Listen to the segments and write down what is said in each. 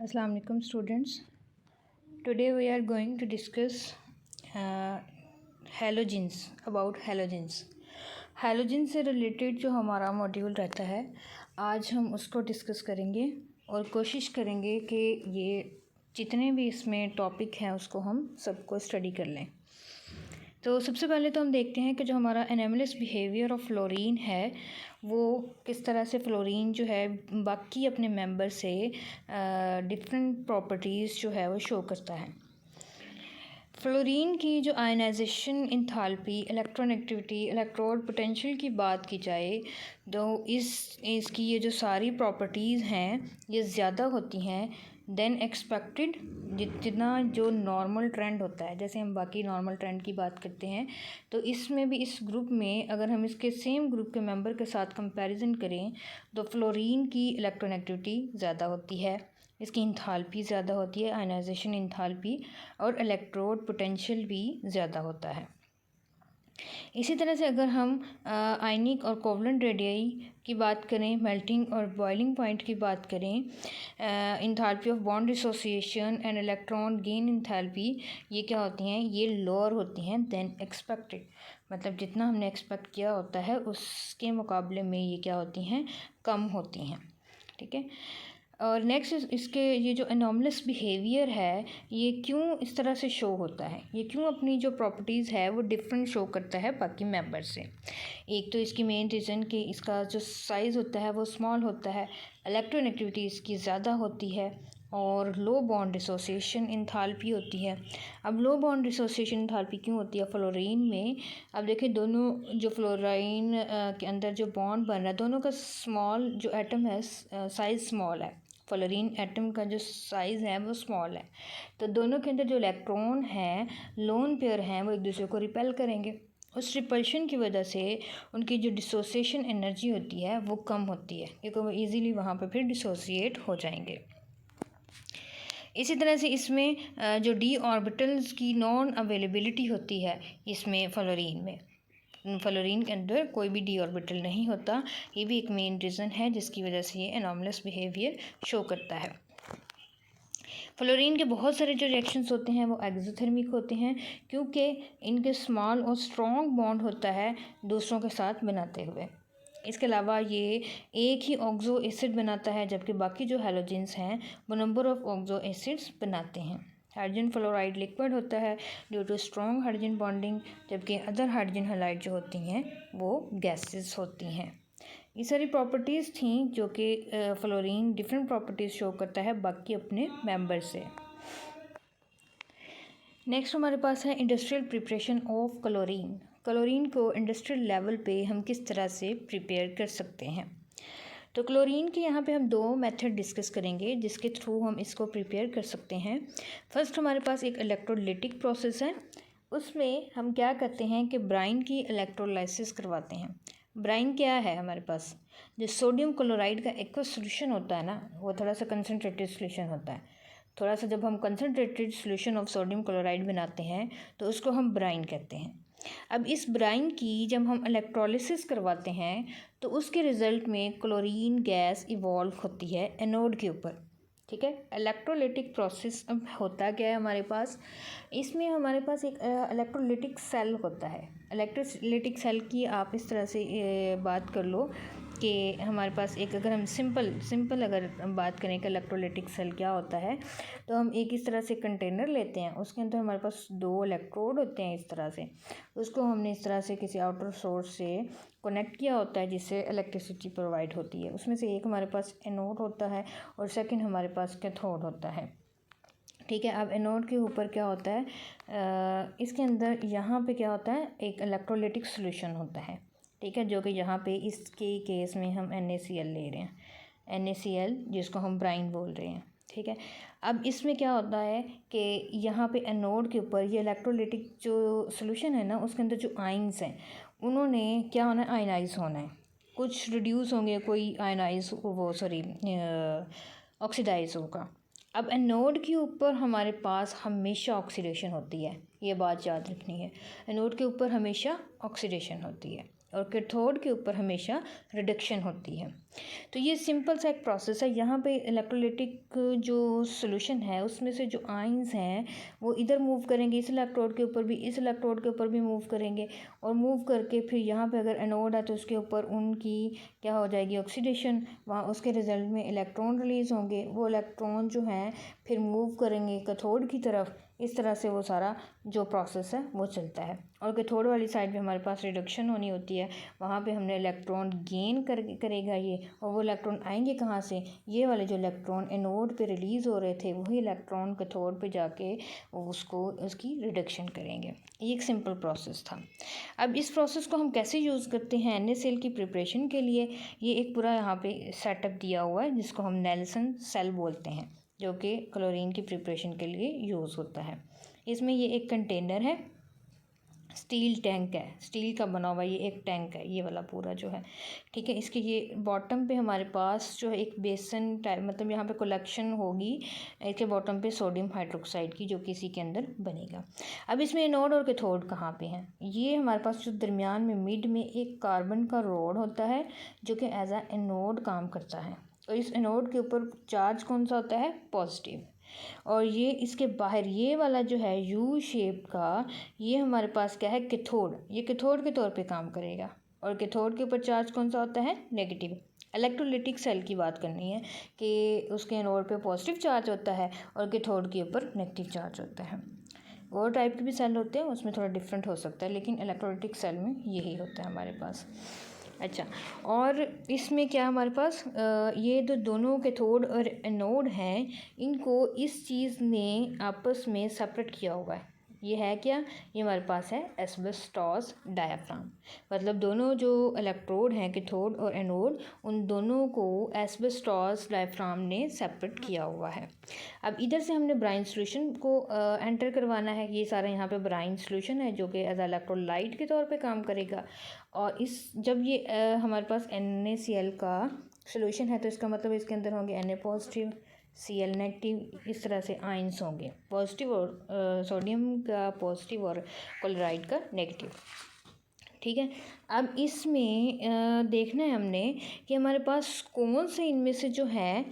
Assalamu alaikum students. Today we are going to discuss halogens about halogens. Halogen से related जो हमारा module रहता है आज हम उसको डिस्कस करेंगे और कोशिश करेंगे कि ये जितने भी इसमें टॉपिक हैं उसको हम सबको स्टडी कर लें। तो सबसे पहले तो हम देखते हैं कि जो हमारा एनामलस बिहेवियर ऑफ फ्लोरीन है वो किस तरह से फ्लोरीन जो है बाकी अपने मेंबर से डिफरेंट प्रॉपर्टीज़ जो है वो शो करता है। फ्लोरीन की जो ionization enthalpy, electronegativity, electrode potential की बात की जाए तो इसकी ये जो सारी प्रॉपर्टीज़ हैं ये ज़्यादा होती हैं देन एक्सपेक्टेड, जितना जो नॉर्मल ट्रेंड होता है। जैसे हम बाकी नॉर्मल ट्रेंड की बात करते हैं तो इसमें भी इस ग्रुप में अगर हम इसके सेम ग्रुप के मेंबर के साथ कंपैरिजन करें तो फ्लोरीन की इलेक्ट्रोनेगेटिविटी ज़्यादा होती है, इसकी इंथाल्पी ज़्यादा होती है, आयनाइजेशन इंथाल्पी, और इलेक्ट्रोड पोटेंशियल भी ज़्यादा होता है। इसी तरह से अगर हम आयनिक और कोवलेंट रेडियाई की बात करें, मेल्टिंग और बॉइलिंग पॉइंट की बात करें, enthalpy of bond dissociation and electron gain enthalpy, ये क्या होती हैं, ये लोअर होती हैं देन एक्सपेक्टेड। मतलब जितना हमने एक्सपेक्ट किया होता है उसके मुकाबले में ये क्या होती हैं, कम होती हैं। ठीक है। और नेक्स्ट इसके ये जो एनॉमलस बिहेवियर है ये क्यों इस तरह से शो होता है, ये क्यों अपनी जो प्रॉपर्टीज़ है वो डिफरेंट शो करता है बाकी मेंबर से। एक तो इसकी मेन रीज़न कि इसका जो साइज़ होता है वो स्मॉल होता है, इलेक्ट्रोनेगेटिविटी इसकी ज़्यादा होती है, और लो बॉन्ड डिसोसिएशन इंथाल्पी होती है। अब लो बॉन्ड डिसोसिएशन इंथाल्पी क्यों होती है फ्लोरीन में? अब देखिए दोनों जो फ्लोरीन के अंदर जो बॉन्ड बन रहा है दोनों का स्मॉल जो एटम है साइज़ स्मॉल है, फ्लोरीन एटम का जो साइज़ है वो स्मॉल है, तो दोनों के अंदर जो इलेक्ट्रॉन हैं लोन पेयर हैं वो एक दूसरे को रिपेल करेंगे। उस रिपल्शन की वजह से उनकी जो डिसोसिएशन एनर्जी होती है वो कम होती है क्योंकि वो ईज़िली वहाँ पे फिर डिसोसिएट हो जाएंगे। इसी तरह से इसमें जो डी ऑर्बिटल्स की नॉन अवेलेबिलिटी होती है इसमें फ्लोरीन के अंदर कोई भी डी ऑर्बिटल नहीं होता, ये भी एक मेन रीज़न है जिसकी वजह से ये एनॉमलस बिहेवियर शो करता है। फ्लोरीन के बहुत सारे जो रिएक्शंस होते हैं वो एक्सोथर्मिक होते हैं क्योंकि इनके स्मॉल और स्ट्रॉन्ग बॉन्ड होता है दूसरों के साथ बनाते हुए। इसके अलावा ये एक ही ऑक्सो एसिड बनाता है जबकि बाकी जो हैलोजेंस हैं वो नंबर ऑफ़ ऑक्सो एसिड्स बनाते हैं। हाइड्रोजन फ्लोराइड लिक्विड होता है due to strong hydrogen bonding, जबकि अदर हाइड्रोजन हैलाइड जो होती हैं वो गैसेस होती हैं। ये सारी प्रॉपर्टीज़ थी जो कि फ्लोरीन डिफरेंट प्रॉपर्टीज़ शो करता है बाकी अपने मेंबर से। नेक्स्ट हमारे पास है industrial preparation of chlorine. Chlorine को इंडस्ट्रियल लेवल पे हम किस तरह से प्रिपेयर कर सकते हैं। तो क्लोरीन के यहाँ पे हम दो मेथड डिस्कस करेंगे जिसके थ्रू हम इसको प्रिपेयर कर सकते हैं। फर्स्ट हमारे पास एक इलेक्ट्रोलिटिक प्रोसेस है, उसमें हम क्या करते हैं कि ब्राइन की इलेक्ट्रोलाइसिस करवाते हैं। ब्राइन क्या है हमारे पास, जो सोडियम क्लोराइड का एक्वस सोल्यूशन होता है ना वो थोड़ा सा कंसनट्रेटेड सोल्यूशन होता है। थोड़ा सा जब हम concentrated solution of sodium chloride बनाते हैं तो उसको हम ब्राइन कहते हैं। अब इस ब्राइन की जब हम इलेक्ट्रोलिसिस करवाते हैं तो उसके रिज़ल्ट में क्लोरीन गैस इवॉल्व होती है एनोड के ऊपर। ठीक है। इलेक्ट्रोलिटिक प्रोसेस अब होता क्या है हमारे पास, इसमें हमारे पास एक इलेक्ट्रोलिटिक सेल होता है। इलेक्ट्रोलिटिक सेल की आप इस तरह से बात कर लो कि हमारे पास एक, अगर हम सिंपल अगर बात करें कि इलेक्ट्रोलिटिक सेल क्या होता है तो हम एक इस तरह से कंटेनर लेते हैं, उसके अंदर हमारे पास दो इलेक्ट्रोड होते हैं इस तरह से, उसको हमने इस तरह से किसी आउटर सोर्स से कनेक्ट किया होता है जिससे इलेक्ट्रिसिटी प्रोवाइड होती है। उसमें से एक हमारे पास एनोड होता है और सेकंड हमारे पास कैथोड होता है। ठीक है। अब एनोड के ऊपर क्या होता है, इसके अंदर यहाँ पे क्या होता है, एक इलेक्ट्रोलिटिक सॉल्यूशन होता है। ठीक है, जो कि यहाँ पे इसके केस में हम NaCl ले रहे हैं, NaCl जिसको हम ब्राइन बोल रहे हैं। ठीक है। अब इसमें क्या होता है कि यहाँ पे एनोड के ऊपर ये इलेक्ट्रोलिटिक जो सॉल्यूशन है ना उसके अंदर जो आइंस हैं उन्होंने क्या होना है, आयनाइज होना है, कुछ रिड्यूस होंगे, कोई आयनाइज वो सॉरी ऑक्सीडाइज होगा। अब एनोड के ऊपर हमारे पास हमेशा ऑक्सीडेशन होती है, ये बात याद रखनी है। एनोड के ऊपर हमेशा ऑक्सीडेशन होती है और कैथोड के ऊपर हमेशा रिडक्शन होती है। तो ये सिंपल सा एक प्रोसेस है। यहाँ पे इलेक्ट्रोलाइटिक जो सॉल्यूशन है उसमें से जो आयंस हैं वो इधर मूव करेंगे, इस इलेक्ट्रोड के ऊपर भी, इस इलेक्ट्रोड के ऊपर भी मूव करेंगे, और मूव करके फिर यहाँ पे अगर एनोड है तो उसके ऊपर उनकी क्या हो जाएगी, ऑक्सीडेशन। वहाँ उसके रिजल्ट में इलेक्ट्रॉन रिलीज़ होंगे, वो इलेक्ट्रॉन जो हैं फिर मूव करेंगे कैथोड की तरफ। इस तरह से वो सारा जो प्रोसेस है वो चलता है। और कैथोड वाली साइड पे हमारे पास रिडक्शन होनी होती है, वहाँ पे हमने इलेक्ट्रॉन गेन करेगा ये, और वो इलेक्ट्रॉन आएंगे कहाँ से, ये वाले जो इलेक्ट्रॉन एनोड पे रिलीज़ हो रहे थे वही इलेक्ट्रॉन कैथोड पे जाके उसको उसकी रिडक्शन करेंगे। ये एक सिंपल प्रोसेस था। अब इस प्रोसेस को हम कैसे यूज़ करते हैं NaCl की प्रिपरेशन के लिए, ये एक पूरा यहाँ पे सेटअप दिया हुआ है जिसको हम नेल्सन सेल बोलते हैं, जो कि क्लोरीन की प्रिपरेशन के लिए यूज़ होता है। इसमें ये एक कंटेनर है, स्टील टैंक है, स्टील का बना हुआ ये एक टैंक है, ये वाला पूरा जो है, ठीक है। इसके ये बॉटम पे हमारे पास जो है एक बेसन टाइप, मतलब यहाँ पे कलेक्शन होगी इसके बॉटम पे सोडियम हाइड्रोक्साइड की, जो कि इसी के अंदर बनेगा। अब इसमें एनोड और कैथोड कहाँ पे हैं, ये हमारे पास जो दरमियान में मिड में एक कार्बन का रोड होता है जो कि एज आ एनोड काम करता है, और इस एनोड के ऊपर चार्ज कौन सा होता है, पॉजिटिव। और ये इसके बाहर ये वाला जो है यू शेप का, ये हमारे पास क्या है, कैथोड, ये कैथोड के तौर पे काम करेगा। और कैथोड के ऊपर चार्ज कौन सा होता है, नेगेटिव। इलेक्ट्रोलाइटिक सेल की बात करनी है कि उसके एनोड पे पॉजिटिव चार्ज होता है और कैथोड के ऊपर नेगेटिव चार्ज होता है। और टाइप के भी सेल होते हैं, उसमें थोड़ा डिफरेंट हो सकता है, लेकिन इलेक्ट्रोलाइटिक सेल में यही होता है हमारे पास। अच्छा, और इसमें क्या हमारे पास ये जो दोनों कैथोड और एनोड हैं, इनको इस चीज़ ने आपस में सेपरेट किया हुआ है। ये है क्या, ये हमारे पास है एस्बेस्टॉस डायाफ्राम। मतलब दोनों जो इलेक्ट्रोड हैं कैथोड और एनोड, उन दोनों को एस्बेस्टॉस डायाफ्राम ने सेपरेट किया हुआ है। अब इधर से हमने ब्राइन सॉल्यूशन को एंटर करवाना है। ये सारा यहाँ पे ब्राइन सॉल्यूशन है जो कि एज इलेक्ट्रोलाइट के तौर पे काम करेगा। और इस जब ये हमारे पास NaCl का सॉल्यूशन है तो इसका मतलब इसके अंदर होंगे Na पॉजिटिव, Cl नेगेटिव, इस तरह से आयंस होंगे, पॉजिटिव और सोडियम का पॉजिटिव और क्लोराइड का नेगेटिव, ठीक है। अब इसमें देखना है हमने कि हमारे पास कौन से इनमें से जो है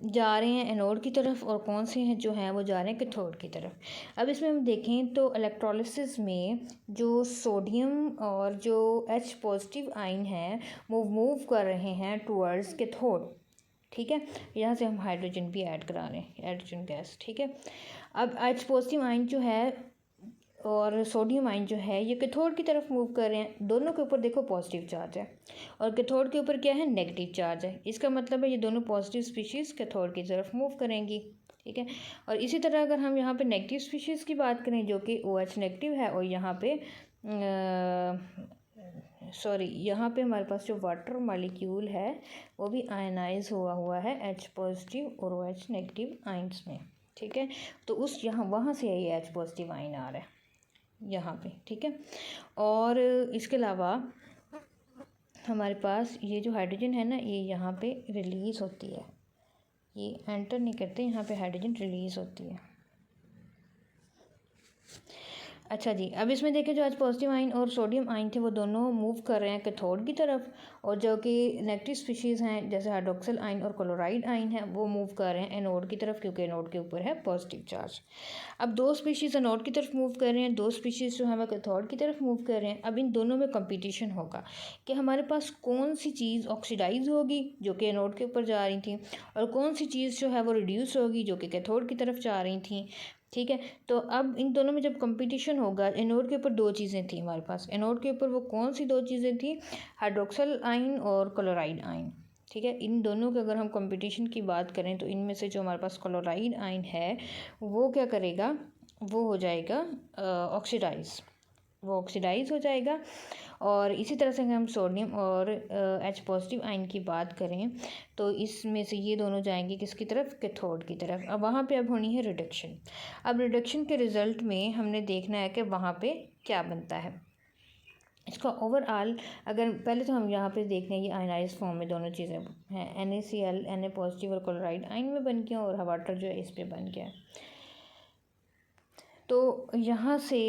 जा रहे हैं एनोड की तरफ और कौन से हैं जो हैं वो जा रहे हैं कैथोड की तरफ। अब इसमें हम देखें तो इलेक्ट्रोलिसिस में जो सोडियम और जो H पॉजिटिव आयन है वो मूव कर रहे हैं टुवर्ड्स कैथोड, ठीक है। यहाँ से हम हाइड्रोजन भी ऐड करा रहे हैं, हाइड्रोजन गैस, ठीक है। अब H पॉजिटिव आयन जो है और सोडियम आयन जो है ये कैथोड की तरफ मूव कर रहे हैं। दोनों के ऊपर देखो पॉजिटिव चार्ज है और कैथोड के ऊपर क्या है, नेगेटिव चार्ज है। इसका मतलब है ये दोनों पॉजिटिव स्पीशीज़ कैथोड की तरफ मूव करेंगी, ठीक है। और इसी तरह अगर हम यहाँ पे नेगेटिव स्पीशीज़ की बात करें जो कि OH नेगेटिव है, और यहाँ पे यहाँ पे हमारे पास जो वाटर मॉलिक्यूल है वो भी आयनाइज हुआ है H पॉजिटिव और OH नेगेटिव आयन्स में, ठीक है। तो उस वहाँ से ये H पॉजिटिव आयन आ रहा है यहाँ पे, ठीक है। और इसके अलावा हमारे पास ये जो हाइड्रोजन है ना, ये यहाँ पे रिलीज़ होती है, ये एंटर नहीं करते, यहाँ पे हाइड्रोजन रिलीज़ होती है। अच्छा जी, अब इसमें देखें जो आज पॉजिटिव आयन और सोडियम आयन थे वो दोनों मूव कर रहे हैं कैथोड की तरफ, और जो कि नेगेटिव स्पीशीज़ हैं जैसे हाइड्रोक्सिल आयन और क्लोराइड आयन है वो मूव कर रहे हैं एनोड की तरफ, क्योंकि एनोड के ऊपर है पॉजिटिव चार्ज। अब दो स्पीशीज़ एनोड की तरफ मूव कर रहे हैं, दो स्पीशीज़ जो है वो कैथोड की तरफ मूव कर रहे हैं। अब इन दोनों में कंपटीशन होगा कि हमारे पास कौन सी चीज़ ऑक्सीडाइज होगी जो कि एनोड के ऊपर जा रही थी, और कौन सी चीज़ जो है वो रिड्यूस होगी जो कि कैथोड की तरफ जा रही थी, ठीक है। तो अब इन दोनों में जब कंपटीशन होगा, एनोड के ऊपर दो चीज़ें थी हमारे पास, एनोड के ऊपर वो कौन सी दो चीज़ें थी, हाइड्रोक्सिल आयन और क्लोराइड आयन, ठीक है। इन दोनों के अगर हम कंपटीशन की बात करें तो इनमें से जो हमारे पास क्लोराइड आयन है वो क्या करेगा, वो हो जाएगा ऑक्सीडाइज, वो ऑक्सीडाइज हो जाएगा। और इसी तरह से अगर हम सोडियम और H पॉजिटिव आयन की बात करें तो इसमें से ये दोनों जाएंगे किसकी तरफ, कैथोड की तरफ। अब वहाँ पे अब होनी है रिडक्शन। अब रिडक्शन के रिज़ल्ट में हमने देखना है कि वहाँ पे क्या बनता है। इसका ओवरऑल अगर पहले तो हम यहाँ पे देख लें, ये आयनाइज फॉर्म में दोनों चीज़ें हैं, NaCl Na पॉजिटिव और क्लोराइड आयन में बन गया और वाटर जो है इस पर बन गया। तो यहाँ से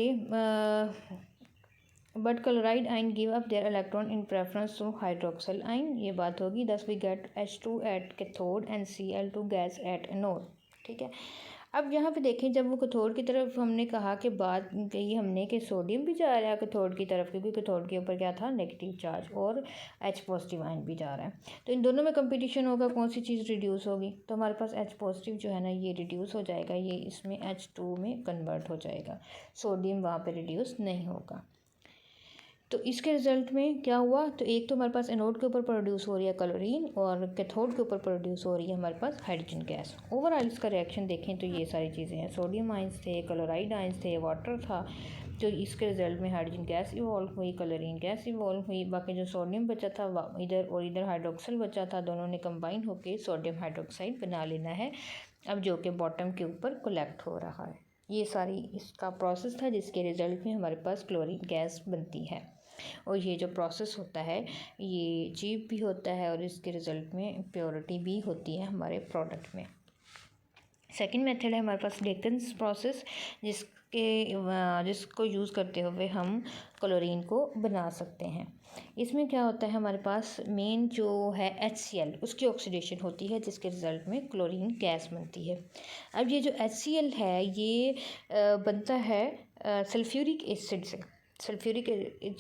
but chloride ion give up their electron in preference to hydroxyl ion, ये बात होगी। Thus we get H2 at cathode and Cl2 gas at anode. ठीक है, अब यहाँ पे देखें, जब वो कैथोड की तरफ हमने कहा कि बात कही हमने कि सोडियम भी जा रहा है कैथोड की तरफ, क्योंकि कैथोड के ऊपर क्या था, नेगेटिव चार्ज, और H पॉजिटिव आयन भी जा रहा है। तो इन दोनों में कंपटीशन होगा, कौन सी चीज़ रिड्यूस होगी, तो हमारे पास H पॉजिटिव जो है ना ये रिड्यूस हो जाएगा, ये इसमें H2 में कन्वर्ट हो जाएगा, सोडियम वहाँ पर रिड्यूस नहीं होगा। तो इसके रिजल्ट में क्या हुआ, तो एक तो हमारे पास एनोड के ऊपर प्रोड्यूस हो रही है क्लोरीन, और कैथोड के ऊपर प्रोड्यूस हो रही है हमारे पास हाइड्रोजन गैस। ओवरऑल इसका रिएक्शन देखें तो ये सारी चीज़ें हैं, सोडियम आइंस थे, क्लोराइड आइंस थे, वाटर था। तो इसके रिजल्ट में हाइड्रोजन गैस इवॉल्व हुई, क्लोरीन गैस इवॉल्व हुई, बाकी जो सोडियम बचा था इधर और इधर हाइड्रोक्सिल बचा था, दोनों ने कंबाइन होकर सोडियम हाइड्रोक्साइड बना लेना है, अब जो कि बॉटम के ऊपर कलेक्ट हो रहा है। ये सारी इसका प्रोसेस था, जिसके रिजल्ट में हमारे पास क्लोरीन गैस बनती है। और ये जो प्रोसेस होता है ये चीप भी होता है, और इसके रिज़ल्ट में प्योरिटी भी होती है हमारे प्रोडक्ट में। सेकंड मेथड है हमारे पास डेकन्स प्रोसेस, जिसको यूज़ करते हुए हम क्लोरीन को बना सकते हैं। इसमें क्या होता है, हमारे पास मेन जो है HCl उसकी ऑक्सीडेशन होती है, जिसके रिज़ल्ट में क्लोरीन गैस बनती है। अब ये जो HCl है ये बनता है सल्फ्यूरिक एसिड से। सल्फ्यूरिक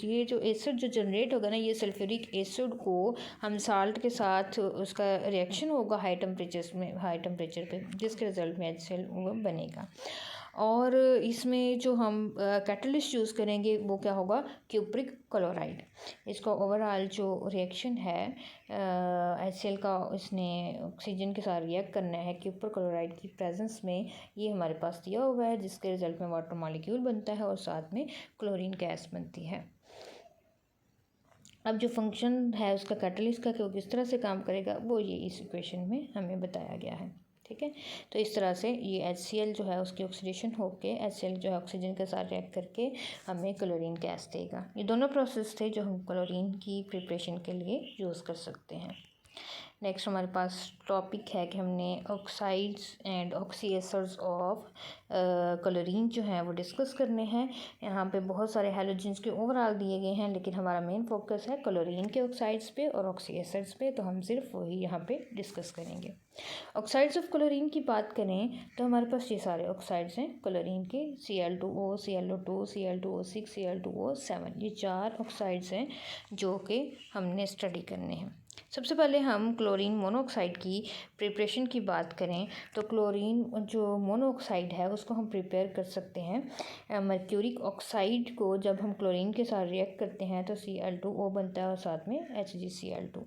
ये जो एसिड जो जनरेट होगा ना, ये सल्फ्यूरिक एसिड को हम साल्ट के साथ उसका रिएक्शन होगा हाई टेम्परेचर पे, जिसके रिजल्ट में HCl बनेगा। और इसमें जो हम कैटलिस्ट यूज़ करेंगे वो क्या होगा, क्यूप्रिक क्लोराइड। इसका ओवरऑल जो रिएक्शन है HCl का, इसने ऑक्सीजन के साथ रिएक्ट करना है क्यूप्रिक क्लोराइड की प्रेजेंस में, ये हमारे पास दिया हुआ है, जिसके रिजल्ट में वाटर मॉलिक्यूल बनता है और साथ में क्लोरीन गैस बनती है। अब जो फंक्शन है उसका कैटलिस्ट का, कि वो किस तरह से काम करेगा, वो ये इस इक्वेशन में हमें बताया गया है। ठीक है, तो इस तरह से ये HCl जो है उसकी ऑक्सीडेशन होके HCl जो है ऑक्सीजन के साथ रिएक्ट करके हमें क्लोरीन गैस देगा। ये दोनों प्रोसेस थे जो हम क्लोरीन की प्रिपरेशन के लिए यूज़ कर सकते हैं। नेक्स्ट हमारे पास टॉपिक है कि हमने ऑक्साइड्स एंड ऑक्सीएसर्स ऑफ क्लोरीन जो हैं वो डिस्कस करने हैं। यहाँ पे बहुत सारे हैलोजेंस के ओवरऑल दिए गए हैं, लेकिन हमारा मेन फोकस है क्लोरीन के ऑक्साइड्स पे और ऑक्सीएसर्स पे, तो हम सिर्फ वही यहाँ पे डिस्कस करेंगे। ऑक्साइड्स ऑफ क्लोरीन की बात करें तो हमारे पास ये सारे ऑक्साइड्स हैं क्लोरीन के, Cl2O, Cl2O, Cl2O6, Cl2O7, ये 4 ऑक्साइड्स हैं जो कि हमने स्टडी करने हैं। सबसे पहले हम क्लोरीन मोनोऑक्साइड की प्रिपरेशन की बात करें तो क्लोरीन जो मोनोऑक्साइड है उसको हम प्रिपेयर कर सकते हैं मर्क्यूरिक ऑक्साइड को। जब हम क्लोरीन के साथ रिएक्ट करते हैं तो Cl2O बनता है और साथ में HgCl2।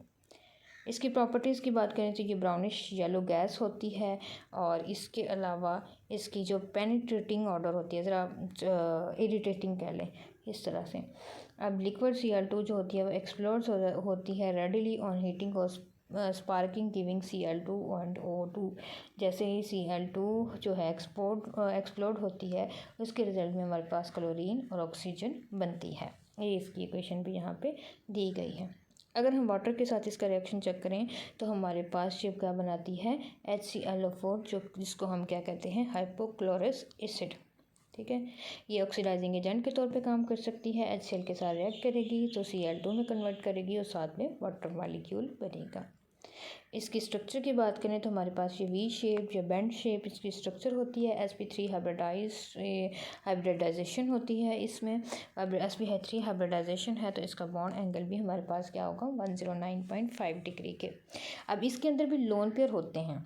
इसकी प्रॉपर्टीज़ की बात करें तो ये ब्राउनिश येलो गैस होती है, और इसके अलावा इसकी जो पेनिट्रेटिंग ऑर्डर होती है, ज़रा इरिटेटिंग कह लें इस तरह से। अब लिक्विड Cl2 जो होती है वो एक्सप्लोड्स होती है रेडिली ऑन हीटिंग और sparking giving Cl2 and O2। जैसे ही Cl2 जो है एक्सप्लोड होती है, उसके रिजल्ट में हमारे पास क्लोरीन और ऑक्सीजन बनती है। ये इसकी इक्वेशन भी यहाँ पे दी गई है। अगर हम वाटर के साथ इसका रिएक्शन चेक करें तो हमारे पास शिप क्या बनाती है, HClO4, जिसको हम क्या कहते हैं, हाइपोक्लोरस एसिड। ठीक है, ये ऑक्सीडाइजिंग एजेंट के तौर पे काम कर सकती है, HCl के साथ रिएक्ट करेगी तो Cl2 में कन्वर्ट करेगी और साथ में वाटर मॉलिक्यूल बनेगा। इसकी स्ट्रक्चर की बात करें तो हमारे पास ये वी शेप या बैंड शेप इसकी स्ट्रक्चर होती है। sp3 हाइब्रिडाइजेशन होती है इसमें। अब sp3 हाइब्रिडाइजेशन है तो इसका बॉन्ड एंगल भी हमारे पास क्या होगा, 109.5 डिग्री के। अब इसके अंदर भी लोन पेयर होते हैं,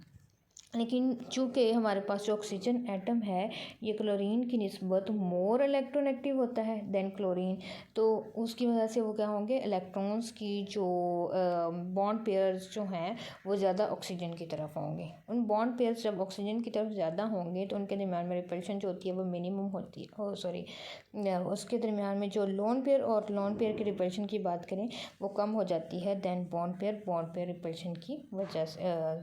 लेकिन चूँकि हमारे पास जो ऑक्सीजन एटम है ये क्लोरीन की निस्बत मोर इलेक्ट्रोनेगेटिव होता है देन क्लोरीन, तो उसकी वजह से वो क्या होंगे, इलेक्ट्रॉन्स की जो बॉन्ड पेयर्स जो हैं वो ज़्यादा ऑक्सीजन की तरफ होंगे। उन बॉन्ड पेयर्स जब ऑक्सीजन की तरफ ज़्यादा होंगे तो उनके दरमियान में रिपल्शन जो होती है वो मिनिमम होती है, उसके दरमियान में जो लोन पेयर और लोन पेयर की रिपल्शन की बात करें वो कम हो जाती है देन बॉन्ड पेयर रिपल्शन की वजह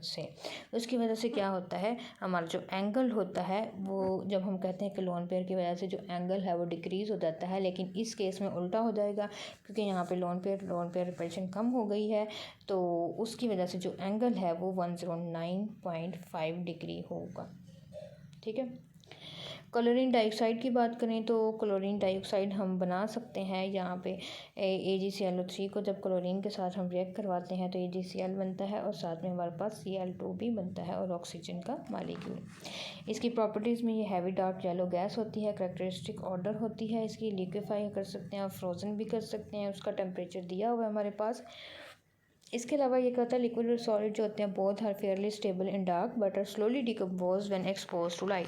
से। उसकी वजह से क्या होता है, हमारा जो एंगल होता है वो, जब हम कहते हैं कि लोन पेयर की वजह से जो एंगल है वो डिक्रीज़ हो जाता है, लेकिन इस केस में उल्टा हो जाएगा, क्योंकि यहाँ पे लोन पेयर रिपल्शन कम हो गई है, तो उसकी वजह से जो एंगल है वो 109.5 डिग्री होगा। ठीक है, क्लोरीन डाइऑक्साइड की बात करें तो क्लोरीन डाइऑक्साइड हम बना सकते हैं। यहाँ पे AgClO3 को जब क्लोरीन के साथ हम रिएक्ट करवाते हैं तो AgCl बनता है और साथ में हमारे पास Cl2 भी बनता है और ऑक्सीजन का मॉलिक्यूल। इसकी प्रॉपर्टीज़ में ये हैवी डार्क येलो गैस होती है, कैरेक्टरिस्टिक ऑर्डर होती है इसकी, लिक्विफाई कर सकते हैं और फ्रोज़न भी कर सकते हैं, उसका टेम्परेचर दिया हुआ है हमारे पास। इसके अलावा ये कहता है लिक्विड और सॉलिड जो होते हैं both are fairly stable in dark but are slowly decompose when expose to light.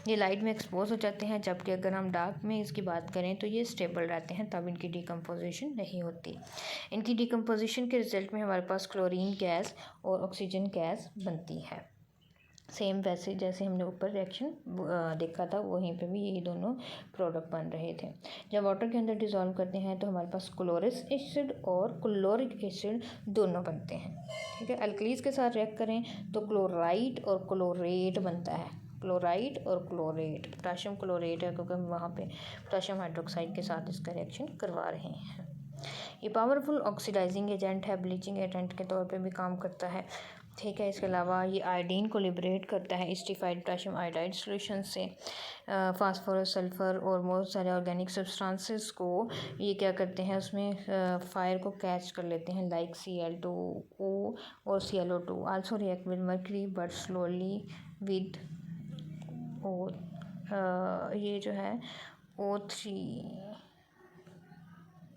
ये लाइट में एक्सपोज हो जाते हैं, जबकि अगर हम डार्क में इसकी बात करें तो ये स्टेबल रहते हैं, तब इनकी डिकम्पोजिशन नहीं होती। इनकी डिकम्पोजिशन के रिजल्ट में हमारे पास क्लोरीन गैस और ऑक्सीजन गैस बनती है। सेम वैसे जैसे हमने ऊपर रिएक्शन देखा था वहीं पे भी यही दोनों प्रोडक्ट बन रहे थे। जब वाटर के अंदर डिज़ोल्व करते हैं तो हमारे पास क्लोरिक एसिड और क्लोरिक एसिड दोनों बनते हैं। ठीक है, अल्कलीज के साथ रिएक्ट करें तो क्लोराइड और क्लोरेट बनता है, क्लोराइड और क्लोरेट, पोटाशियम क्लोरेट है क्योंकि हम वहाँ पे पोटाशियम हाइड्रोक्साइड के साथ इसका रिएक्शन करवा रहे हैं। ये पावरफुल ऑक्सीडाइजिंग एजेंट है, ब्लीचिंग एजेंट के तौर पे भी काम करता है। ठीक है, इसके अलावा ये आयोडीन को लिबरेट करता है एसिडिफाइड पोटाशियम आयोडाइड सॉल्यूशन से। फास्फोरस, सल्फ़र और बहुत सारे ऑर्गेनिक सब्सटेंसेस को ये क्या करते हैं उसमें फायर को कैच कर लेते हैं, लाइक Cl2O और ClO2 also react with mercury but slowly with ये जो है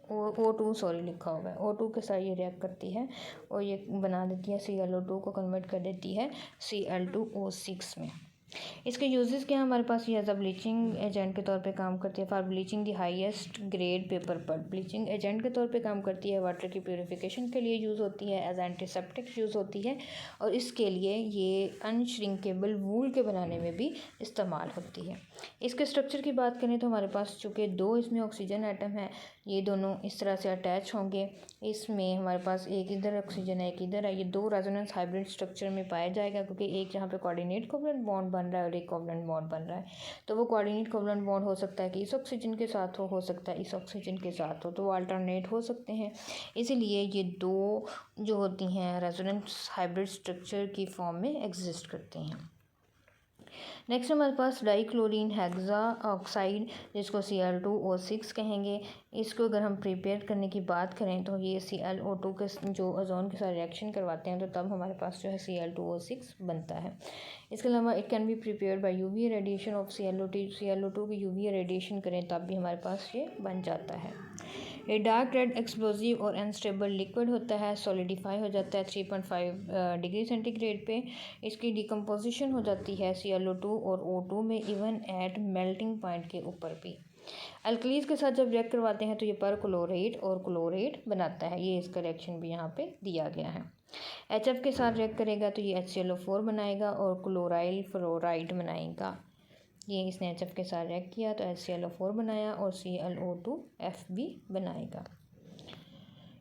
O2 सॉरी लिखा हुआ है, O2 के साथ ये रिएक्ट करती है और ये बना देती है Cl2 को कन्वर्ट कर देती है Cl2O6 में। इसके यूजेस क्या हमारे पास, ये एज अ ब्लीचिंग एजेंट के तौर पे काम करती है for bleaching the highest grade paper pulp. Bleaching agent के तौर पे काम करती है, वाटर की प्योरिफिकेशन के लिए यूज़ होती है, एज एंटीसेप्टिक यूज़ होती है और इसके लिए ये अनश्रिंकेबल वूल के बनाने में भी इस्तेमाल होती है। इसके स्ट्रक्चर की बात करें तो हमारे पास चूँकि दो इसमें ऑक्सीजन एटम है, ये दोनों इस तरह से अटैच होंगे। इसमें हमारे पास एक इधर ऑक्सीजन है एक इधर है, ये दो रेजोनेंस हाइब्रिड स्ट्रक्चर में पाया जाएगा क्योंकि एक यहाँ पे कोऑर्डिनेट कोवलेंट बॉन्ड बन रहा है और एक कोवलेंट बॉन्ड बन रहा है। तो वो कोऑर्डिनेट कोवलेंट बॉन्ड हो सकता है कि इस ऑक्सीजन के साथ हो सकता है इस ऑक्सीजन के साथ हो, तो वो अल्टरनेट हो सकते हैं। इसीलिए ये दो जो होती हैं रेजोनेंस हाइब्रिड स्ट्रक्चर की फॉर्म में एग्जिस्ट करती हैं। नेक्स्ट हमारे पास डाइक्लोरीन हेक्सा ऑक्साइड जिसको Cl2O6 कहेंगे। इसको अगर हम प्रिपेयर करने की बात करें तो ये ClO2 के जो ओजोन के साथ रिएक्शन करवाते हैं तो तब हमारे पास जो है Cl2O6 बनता है। इसके अलावा it can be prepared by UV radiation of ClO2 की UV रेडिएशन करें तब भी हमारे पास ये बन जाता है। ये डार्क रेड एक्सप्लोजिव और अनस्टेबल लिक्विड होता है, सॉलिडिफाई हो जाता है 3.5 डिग्री सेंटीग्रेड पे। इसकी डिकम्पोजिशन हो जाती है Cl2 और O2 में, इवन एट मेल्टिंग पॉइंट के ऊपर भी। अल्कलीज के साथ जब रिएक्ट करवाते हैं तो ये पर क्लोरेट और क्लोरेट बनाता है, ये इसका रिएक्शन भी यहाँ पे दिया गया है। HF के साथ रिएक्ट करेगा तो ये HClO4 बनाएगा और क्लोराइल फ्लोराइड बनाएगा। ये इसने HF के साथ रिएक्ट किया तो HClO4 बनाया और ClO2F भी बनाएगा।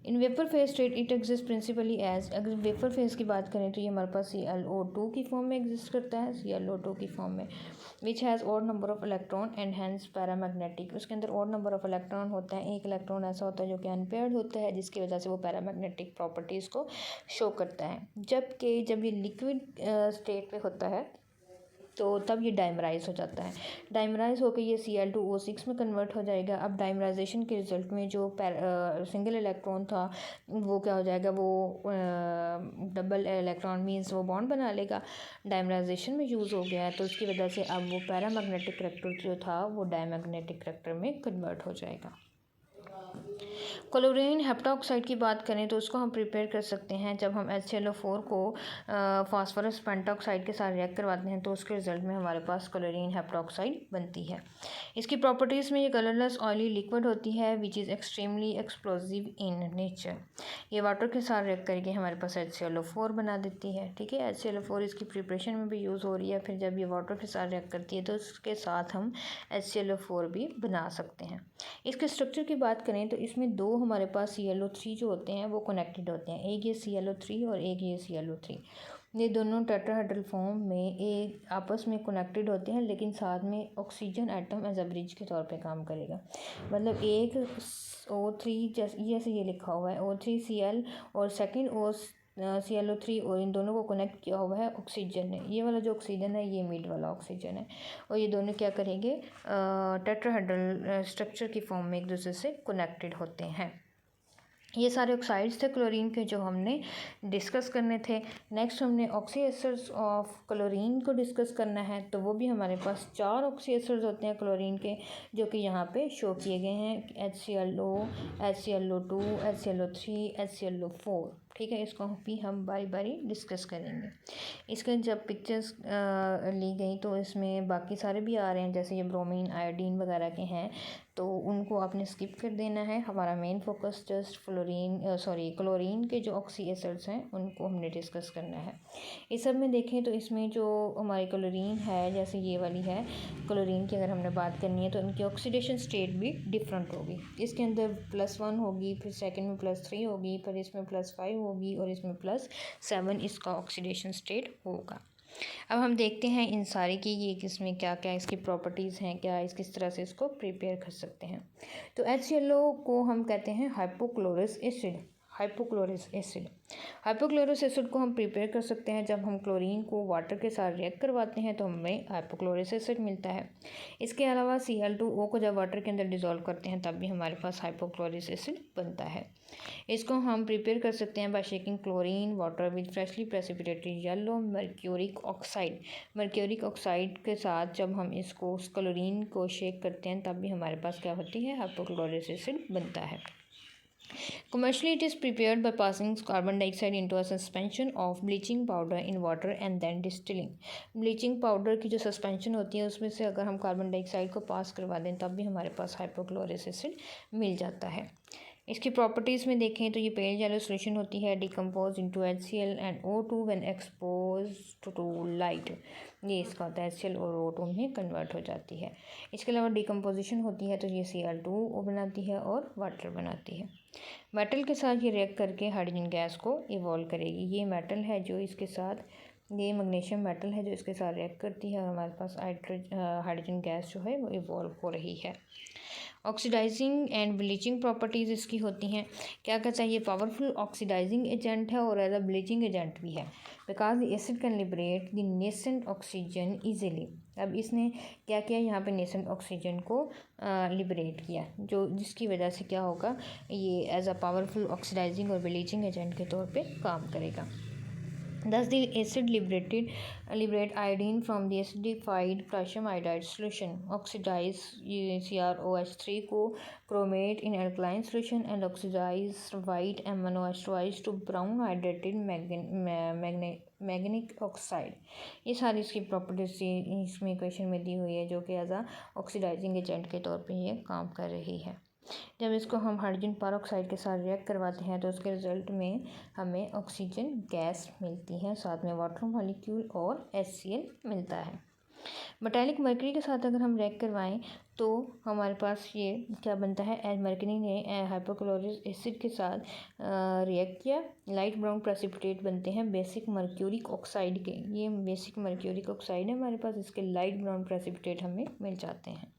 In vapour phase state it exist principally as, अगर वेपर फेज की बात करें तो ये हमारे पास ClO2 की फॉर्म में एग्जिस्ट करता है, ClO2 की फॉर्म में, which has odd number of electron and hence paramagnetic. उसके अंदर ऑड नंबर ऑफ इलेक्ट्रॉन होता है, एक इलेक्ट्रॉन ऐसा होता है जो कि अनपेयर्ड होता है जिसकी वजह से वो पैरामैग्नेटिक प्रॉपर्टीज़ को शो करता है। जबकि जब ये लिक्विड स्टेट पे होता है तो तब ये डाइमराइज हो जाता है, डाइमराइज होकर ये Cl2O6 में कन्वर्ट हो जाएगा। अब डाइमराइजेशन के रिजल्ट में जो सिंगल इलेक्ट्रॉन था वो क्या हो जाएगा, वो डबल इलेक्ट्रॉन मीन्स वो बॉन्ड बना लेगा, डाइमराइजेशन में यूज़ हो गया है तो उसकी वजह से अब वो पैरामैग्नेटिक करैक्टर जो था वो डायमैग्नेटिक करैक्टर में कन्वर्ट हो जाएगा। क्लोरीन हेप्टाऑक्साइड की बात करें तो उसको हम प्रिपेयर कर सकते हैं जब हम HClO4 को फास्फोरस पेंटॉक्साइड के साथ रिएक्ट करवाते हैं तो उसके रिजल्ट में हमारे पास क्लोरीन हेप्टाऑक्साइड बनती है। इसकी प्रॉपर्टीज़ में ये कलरलेस ऑयली लिक्विड होती है which is extremely explosive in nature. ये वाटर के साथ रिएक्ट करके हमारे पास HClO4 बना देती है। ठीक है, HClO4 इसकी प्रिपरेशन में भी यूज़ हो रही है, फिर जब ये वाटर के साथ रिएक्ट करती है तो उसके साथ हम HClO4 भी बना सकते हैं। इसके स्ट्रक्चर की बात करें तो इसमें दो हमारे पास ClO3 जो होते हैं वो कनेक्टेड होते हैं, एक ये ClO3 और एक ये ClO3। ये दोनों टेट्राहेड्रल फॉर्म में एक आपस में कनेक्टेड होते हैं लेकिन साथ में oxygen atom as a bridge के तौर पे काम करेगा। मतलब एक O3 जैसे ये लिखा हुआ है O3Cl और सेकंड ClO3 और इन दोनों को कनेक्ट किया हुआ है ऑक्सीजन ने। ये वाला जो ऑक्सीजन है ये मिड वाला ऑक्सीजन है, और ये दोनों क्या करेंगे, टेट्राहेड्रल स्ट्रक्चर की फॉर्म में एक दूसरे से कनेक्टेड होते हैं। ये सारे ऑक्साइड्स थे क्लोरीन के जो हमने डिस्कस करने थे। नेक्स्ट हमने ऑक्सी एसिड्स ऑफ क्लोरीन को डिस्कस करना है, तो वो भी हमारे पास 4 ऑक्सी एसिड्स होते हैं क्लोरीन के, जो कि यहाँ पे शो किए गए हैं, HClO, HClO2, HClO3, HClO4। ठीक है, इसको भी हम बारी बारी डिस्कस करेंगे। इसके जब पिक्चर्स ली गई तो इसमें बाकी सारे भी आ रहे हैं, जैसे ये ब्रोमीन, आयोडीन वगैरह के हैं, तो उनको आपने स्किप कर देना है। हमारा मेन फोकस जस्ट क्लोरीन के जो ऑक्सी एसिड्स हैं उनको हमने डिस्कस करना है। इस सब में देखें तो इसमें जो हमारी क्लोरीन है, जैसे ये वाली है क्लोरीन की, अगर हमने बात करनी है तो इनकी ऑक्सीडेशन स्टेट भी डिफरेंट होगी। इसके अंदर +1 होगी, फिर सेकंड में +3 होगी, फिर इसमें +5 होगी, और इसमें +7 इसका ऑक्सीडेशन स्टेट होगा। अब हम देखते हैं इन सारी की ये इसमें क्या क्या इसकी प्रॉपर्टीज़ हैं, क्या इस किस तरह से इसको प्रिपेयर कर सकते हैं। तो HClO को हम कहते हैं हाइपोक्लोरस एसिड। हाइपोक्लोरस एसिड को हम प्रिपेयर कर सकते हैं जब हम क्लोरीन को वाटर के साथ रिएक्ट करवाते हैं, तो हमें हाइपोक्लोरस एसिड मिलता है। इसके अलावा Cl2O को जब वाटर के अंदर डिज़ोल्व करते हैं तब भी हमारे पास हाइपोक्लोरस एसिड बनता है। इसको हम प्रिपेयर कर सकते हैं by shaking chlorine water with freshly precipitated yellow mercuric oxide के साथ जब हम इसको क्लोरीन को शेक करते हैं तब भी हमारे पास क्या होती है, हाइपोक्लोरस एसिड बनता है। Commercially, it is prepared by passing carbon dioxide into a suspension of bleaching powder in water and then distilling. Bleaching powder की जो सस्पेंशन होती है उसमें से अगर हम कार्बन डाइऑक्साइड को पास करवा दें तब भी हमारे पास हाइपोक्लोरस एसिड मिल जाता है। इसकी प्रॉपर्टीज़ में देखें तो ये पेल येलो सोल्यूशन होती है, decompose into HCl and O2 when exposed to light. ये इसका होता है, HCl और O2 में कन्वर्ट हो जाती है। इसके अलावा डिकम्पोजिशन होती है तो ये Cl2O बनाती है और वाटर बनाती है। मेटल के साथ ये रिएक्ट करके हाइड्रोजन गैस को इवॉल्व करेगी। ये मेटल है जो इसके साथ, ये मैग्नीशियम मेटल है जो इसके साथ रिएक्ट करती है और हमारे पास हाइड्रोजन गैस जो है वो इवॉल्व हो रही है। ऑक्सीडाइजिंग एंड ब्लीचिंग प्रॉपर्टीज़ इसकी होती हैं। क्या कहता है, ये पावरफुल ऑक्सीडाइजिंग एजेंट है और एज अ ब्लीचिंग एजेंट भी है, because the acid can liberate the nascent oxygen easily. अब इसने क्या किया, यहाँ पे नेसेंट ऑक्सीजन को लिबरेट किया, जो जिसकी वजह से क्या होगा, ये एज अ पावरफुल ऑक्सीडाइजिंग और ब्लीचिंग एजेंट के तौर पे काम करेगा। Thus, the acid liberate iodine from the acidified potassium iodide solution. Oxidize CrOH3 को chromate in alkaline solution and oxidize white amino acids to brown hydrated manganic oxide. ये सारी इसकी प्रॉपर्टीज इसमें इक्वेशन में दी हुई है, जो कि एज आ ऑक्सीडाइजिंग एजेंट के तौर पे ये काम कर रही है। जब इसको हम हाइड्रोजन परऑक्साइड के साथ रिएक्ट करवाते हैं तो उसके रिजल्ट में हमें ऑक्सीजन गैस मिलती है, साथ में वाटर मॉलिक्यूल और HCl मिलता है। मेटालिक मर्करी के साथ अगर हम रिएक्ट करवाएं तो हमारे पास ये क्या बनता है, एज मर्करी ने हाइपोक्लोरस एसिड के साथ रिएक्ट किया, लाइट ब्राउन प्रेसिपिटेट बनते हैं बेसिक मर्क्यूरिक ऑक्साइड के। ये बेसिक मर्क्यूरिक ऑक्साइड है हमारे पास, इसके लाइट ब्राउन प्रेसिपिटेट हमें मिल जाते हैं।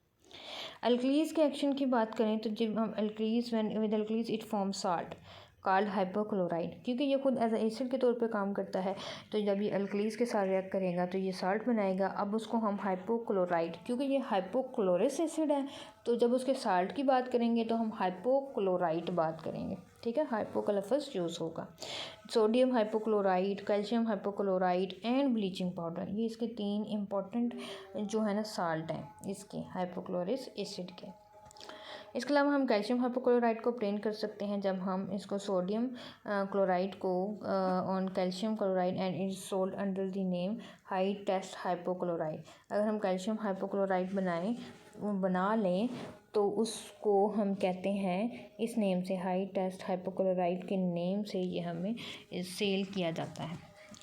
अल्कलीज के एक्शन की बात करें तो जब हम with alkalis it form salt called hypochloride, क्योंकि ये खुद एज एसिड के तौर पे काम करता है, तो जब ये अल्कलीज के साथ रिएक्ट करेगा तो ये साल्ट बनाएगा। अब उसको हम हाइपोक्लोराइड, क्योंकि ये हाइपोक्लोरस एसिड है, तो जब उसके साल्ट की बात करेंगे तो हम हाइपोक्लोराइड बात करेंगे। ठीक है, हाइपो का लफ्ज़ यूज़ होगा। Sodium hypochloride, calcium hypochloride and bleaching powder, ये इसके 3 इम्पॉर्टेंट जो है ना साल्ट हैं इसके हाइपोक्लोरस एसिड के। इसके अलावा हम कैल्शियम हाइपोक्लोराइड को ऑब्टेन कर सकते हैं जब हम इसको सोडियम क्लोराइड को on calcium chloride and it sold under the name high test hypochloride. अगर हम कैल्शियम हाइपोक्लोराइड बना लें तो उसको हम कहते हैं इस नेम से, हाई टेस्ट हाइपोक्लोराइड के नेम से ये हमें सेल किया जाता है।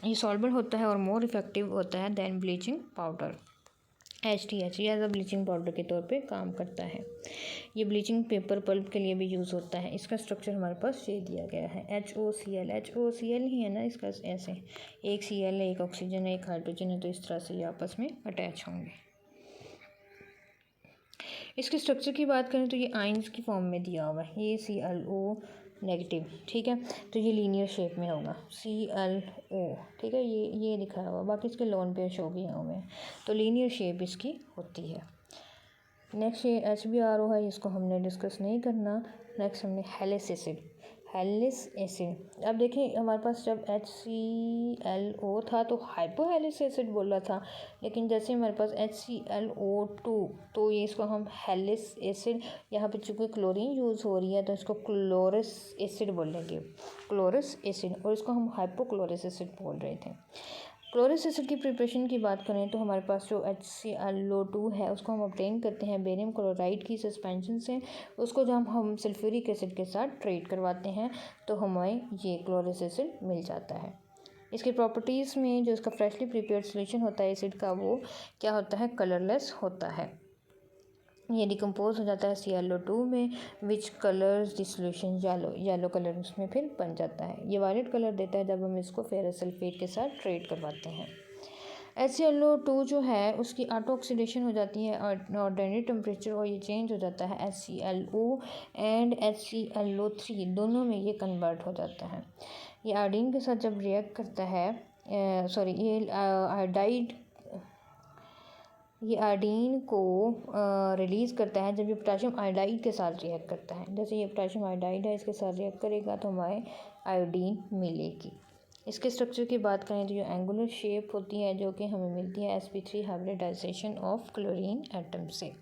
ये सॉल्युबल होता है और मोर इफेक्टिव होता है दैन ब्लीचिंग पाउडर। HTH ये एज अ ब्लीचिंग पाउडर के तौर पे काम करता है। ये ब्लीचिंग पेपर पल्प के लिए भी यूज़ होता है। इसका स्ट्रक्चर हमारे पास ये दिया गया है, HOCl ही है ना इसका, ऐसे एक Cl है, एक ऑक्सीजन है, एक हाइड्रोजन है, तो इस तरह से ये आपस में अटैच होंगे। इसके स्ट्रक्चर की बात करें तो ये आयंस की फॉर्म में दिया हुआ है, ये ClO नेगेटिव, ठीक है। तो ये लीनियर शेप में होगा ClO, ठीक है, ये दिखाया हुआ, बाकी इसके लोन पेयर शो भी हुए हैं, तो लीनियर शेप इसकी होती है। नेक्स्ट ये HbRO है, इसको हमने डिस्कस नहीं करना। नेक्स्ट हमने हैलिस एसिड। अब देखिए हमारे पास जब HClO था तो हाइपोहैलिस एसिड बोला था, लेकिन जैसे हमारे पास HClO2 तो ये इसको हम हैलिस एसिड, यहाँ पे चूँकि क्लोरीन यूज़ हो रही है तो इसको क्लोरस एसिड बोलेंगे, क्लोरस एसिड, और इसको हम हाइपोक्लोरस एसिड बोल रहे थे। क्लोरस एसिड की प्रिपरेशन की बात करें तो हमारे पास जो HClO2 है उसको हम ऑब्टेन करते हैं बेरियम क्लोराइड की सस्पेंशन से। उसको जब हम सल्फ्यूरिक एसिड के साथ ट्रीट करवाते हैं तो हमें ये क्लोरस एसिड मिल जाता है। इसकी प्रॉपर्टीज़ में जो इसका फ्रेशली प्रिपेयर्ड सोल्यूशन होता है एसिड का, वो क्या होता है, कलरलेस होता है। ये डिकम्पोज हो जाता है ClO2 में, which colours the solution yellow colour उसमें फिर बन जाता है। ये वायलेट कलर देता है जब हम इसको फेरस सल्फेट के साथ ट्रीट करवाते हैं। HClO2 जो है उसकी ऑटो ऑक्सीडेशन हो जाती है ऑर्डिनरी टेम्परेचर, और ये चेंज हो जाता है HClO एंड HClO3 दोनों में ये कन्वर्ट हो जाता है। ये आयोडीन के साथ जब रिएक्ट करता है, ये आयोडीन को रिलीज़ करता है जब ये पोटाशियम आयोडाइड के साथ रिएक्ट करता है। जैसे ये पोटाशियम आयोडाइड है, इसके साथ रिएक्ट करेगा तो हमें आयोडीन मिलेगी। इसके स्ट्रक्चर की बात करें तो ये एंगुलर शेप होती है जो कि हमें मिलती है sp3 hybridisation of chlorine atom से।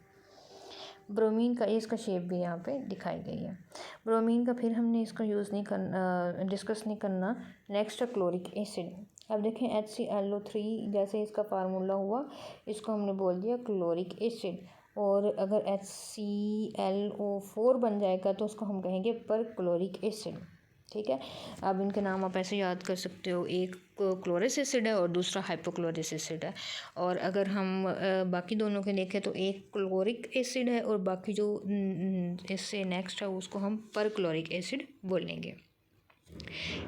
ब्रोमीन का इसका शेप भी यहाँ पे दिखाई गई है। ब्रोमीन का फिर हमने इसका यूज़ नहीं करना, डिस्कस नहीं करना। नेक्स्ट है क्लोरिक एसिड। अब देखें HClO3 जैसे इसका फार्मूला हुआ, इसको हमने बोल दिया क्लोरिक एसिड, और अगर HClO4 बन जाएगा तो उसको हम कहेंगे पर क्लोरिक एसिड, ठीक है। अब इनके नाम आप ऐसे याद कर सकते हो, एक क्लोरस एसिड है और दूसरा हाइपोक्लोरस एसिड है। और अगर हम बाकी दोनों के देखें तो एक क्लोरिक एसिड है और बाकी जो इससे नेक्स्ट है उसको हम पर क्लोरिक एसिड बोलेंगे।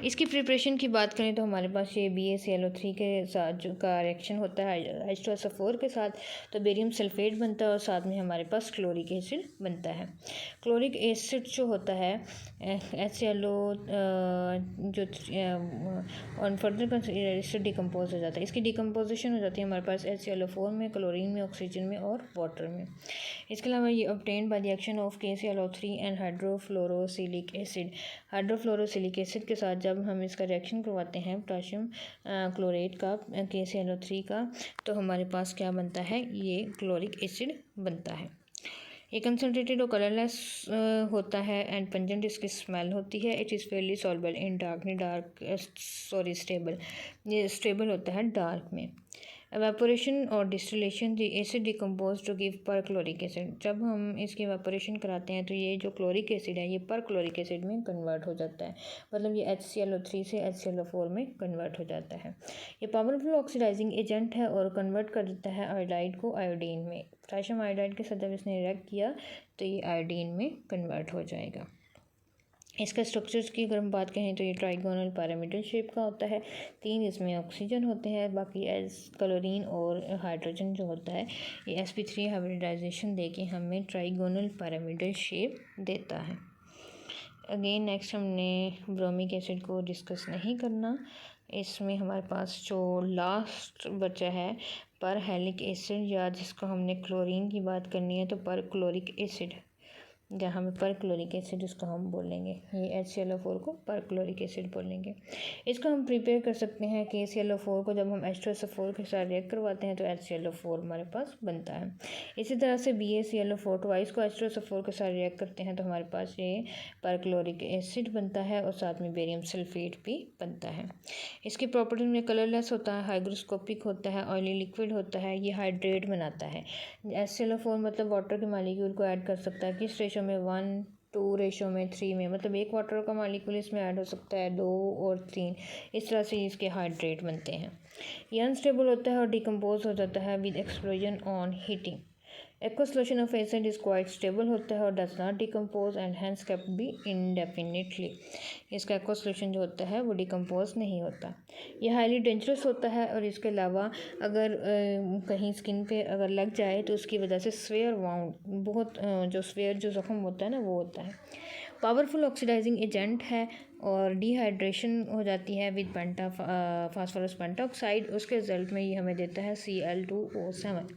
इसकी प्रिपरेशन की बात करें तो हमारे पास ये BaClO3 के साथ जो का रिएक्शन होता है H2SO4 के साथ, तो बेरियम सल्फेट बनता है और साथ में हमारे पास क्लोरिक एसिड बनता है। क्लोरिक एसिड जो होता है HClO जो ऑन फर्दर इससे डिकम्पोज हो जाता है। इसकी डिकम्पोजिशन हो जाती है हमारे पास HClO4 में, क्लोरीन में, ऑक्सीजन में और वाटर में। इसके अलावा ये obtained by the action of KClO3 and hydrofluorosilicic acid. Hydrofluorosilicic acid के साथ जब हम इसका रिएक्शन करवाते हैं पोटाशियम क्लोरेट का KClO3 का, तो हमारे पास क्या बनता है, ये क्लोरिक एसिड बनता है। ये कंसनट्रेटेड और कलरलेस होता है एंड पंजेंट इसकी स्मेल होती है। It is fairly soluble in stable, ये स्टेबल होता है डार्क में। एवेपोरेशन और distillation the acid decompose to give perchloric acid. जब हम इसकी एवेपोरेशन कराते हैं तो ये जो क्लोरिक एसिड है ये पर क्लोरिक एसिड में कन्वर्ट हो जाता है, मतलब ये HClO3 से HClO4 में कन्वर्ट हो जाता है। ये पावरफुल ऑक्सीडाइजिंग एजेंट है और कन्वर्ट कर देता है आयोडाइड को आयोडीन में। पोटाशियम आयोडाइड के साथ जब इसने रिएक्ट किया तो ये आयोडीन में कन्वर्ट हो जाएगा। इसका स्ट्रक्चर्स की अगर हम बात करें तो ये ट्राइगोनल पैरामिडल शेप का होता है। 3 इसमें ऑक्सीजन होते हैं, बाकी एज क्लोरीन और हाइड्रोजन जो होता है ये sp3 हाइब्रिडाइजेशन देके हमें ट्राइगोनल पैरामिडल शेप देता है। अगेन नेक्स्ट हमने ब्रोमिक एसिड को डिस्कस नहीं करना। इसमें हमारे पास जो लास्ट बचा है पर हेलिक एसिड, या जिसको हमने क्लोरीन की बात करनी है तो पर क्लोरिक एसिड, जहाँ में पर क्लोरिक एसिड उसको हम बोलेंगे। ये HClO4 को पर क्लोरिक एसिड बोलेंगे। इसको हम प्रिपेयर कर सकते हैं कि KClO4 को जब हम H2SO4 के साथ रिएक्ट करवाते हैं तो HClO4 हमारे पास बनता है। इसी तरह से BaClO4 ट्वाइस को H2SO4 के साथ रिएक्ट करते हैं तो हमारे पास ये पर क्लोरिक एसिड बनता है और साथ में बेरियम सल्फेट भी बनता है। इसकी प्रॉपर्टी में कलरलेस होता है, हाइग्रोस्कोपिक होता है, ऑयली लिक्विड होता है, ये हाइड्रेट बनाता है। HClO4 मतलब वाटर के मालिक्यूल को ऐड कर सकता है, किस रेशो में, 1:2 रेशो में, 3 में, मतलब एक वाटर का मालिक्यूल इसमें ऐड हो सकता है, 2 और 3, इस तरह से इसके हाइड्रेट बनते हैं। ये अनस्टेबल होता है और डिकम्पोज हो जाता है with explosion on heating. Aqua solution of acid is quite stable होता है और does not decompose and hence kept be indefinitely. इसका एक्वा सोल्यूशन जो होता है वो डिकम्पोज नहीं होता। ये हाईली डेंजरस होता है और इसके अलावा अगर कहीं स्किन पे अगर लग जाए तो उसकी वजह से स्वेयर वाउंड, बहुत जो स्वेयर जो ज़ख्म होता है ना वो होता है। पावरफुल ऑक्सीडाइजिंग एजेंट है और डिहाइड्रेशन हो जाती है विद फास्फोरस पेंटॉक्साइड। उसके रिजल्ट में ये हमें देता है Cl2O7।